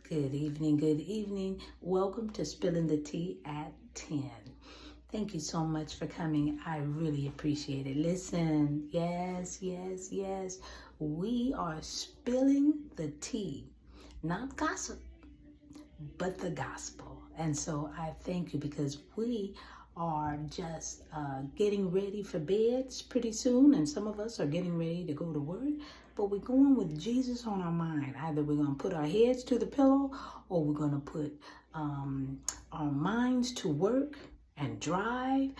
Good evening, good evening. Welcome to Spilling the Tea at 10. Thank you so much for coming. I really appreciate it. Listen, yes. We are spilling the tea, not gossip, but the gospel. And so I thank you because we are just getting ready for beds pretty soon, and some of us are getting ready to go to work, but we're going with Jesus on our mind. Either we're going to put our heads to the pillow, or we're going to put our minds to work and drive.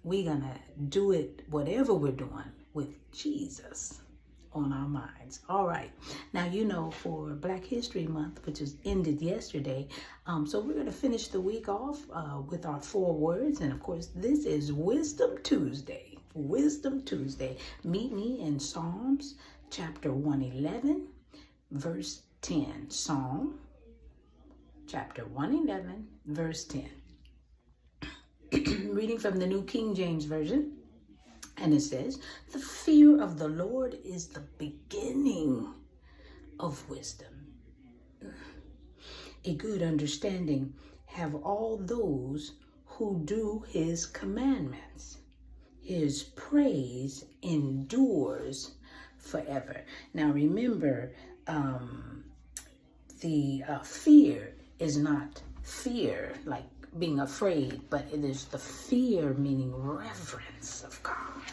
We're going to do it, whatever we're doing, with Jesus on our minds. All right. Now, you know, for Black History Month, which has ended yesterday, so we're going to finish the week off with our 4 words. And of course, this is Wisdom Tuesday. Wisdom Tuesday. Meet me in Psalms chapter 111, verse 10. Psalm chapter 111, verse 10. Reading from the New King James Version. And it says, the fear of the Lord is the beginning of wisdom. A good understanding have all those who do his commandments. His praise endures forever. Now remember, the fear is not fear like being afraid, but it is the fear meaning reverence of God.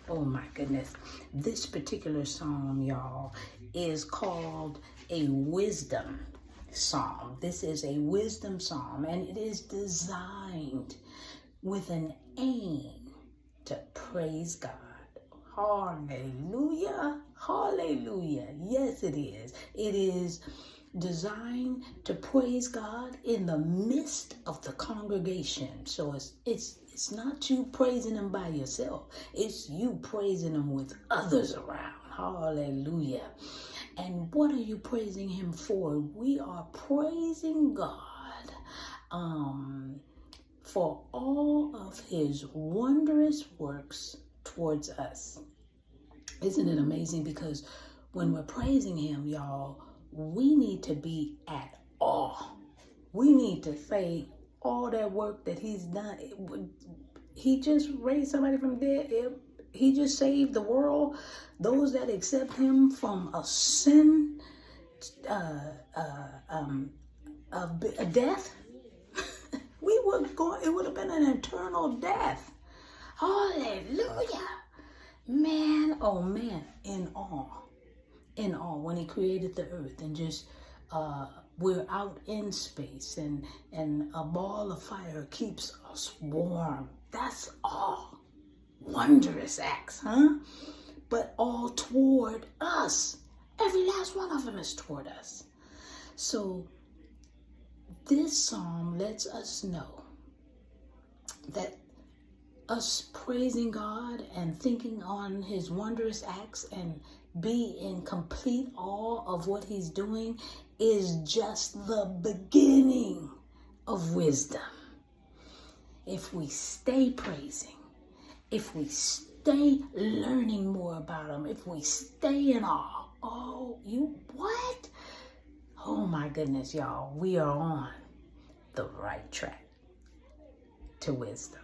Oh my goodness. This particular psalm, y'all, is called a wisdom psalm. This is a wisdom psalm, and it is designed with an aim to praise God. Hallelujah. Hallelujah. Yes, it is. It is designed to praise God in the midst of the congregation. So it's not you praising him by yourself. It's you praising him with others around. Hallelujah. And what are you praising him for? We are praising God for all of his wondrous works towards us. Isn't it amazing? Because when we're praising him, y'all, we need to be at awe. We need to say all that work that he's done. He just raised somebody from dead. He just saved the world. Those that accept him from a sin, of death, it would have been an eternal death. Hallelujah. Man, oh man, in awe, when he created the earth, and just we're out in space, and a ball of fire keeps us warm. That's all wondrous acts, huh? But all toward us. Every last one of them is toward us. So this psalm lets us know that us praising God and thinking on his wondrous acts and be in complete awe of what he's doing is just the beginning of wisdom. If we stay praising, if we stay learning more about him, if we stay in awe, what? Oh my goodness, y'all, we are on the right track to wisdom.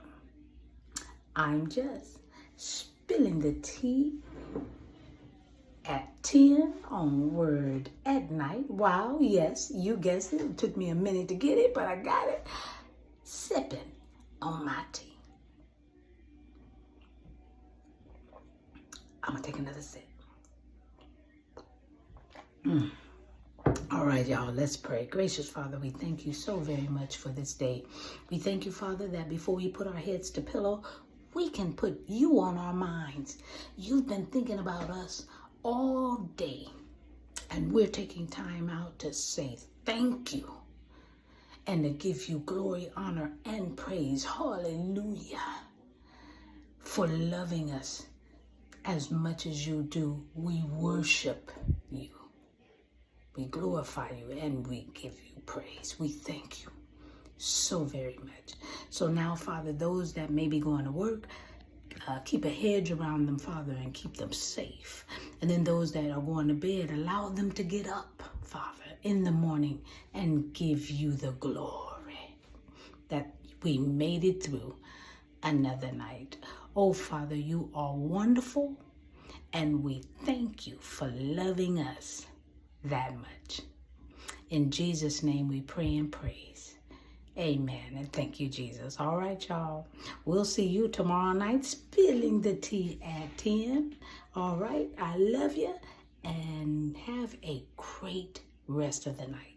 I'm just spilling the tea at 10 on Word at Night. Wow, yes, you guessed it. It took me a minute to get it, but I got it. Sipping on my tea. I'm going to take another sip. All right, y'all, let's pray. Gracious Father, we thank you so very much for this day. We thank you, Father, that before we put our heads to pillow, we can put you on our minds. You've been thinking about us all day, and we're taking time out to say thank you and to give you glory, honor, and praise. Hallelujah. For loving us as much as you do. We worship you. We glorify you, and we give you praise. We thank you so very much. So now, Father, those that may be going to work, keep a hedge around them, Father, and keep them safe. And then those that are going to bed, allow them to get up, Father, in the morning and give you the glory that we made it through another night. Oh, Father, you are wonderful, and we thank you for loving us that much. In Jesus' name we pray and praise. Amen. And thank you, Jesus. All right, y'all. We'll see you tomorrow night, spilling the tea at 10. All right. I love you, and have a great rest of the night.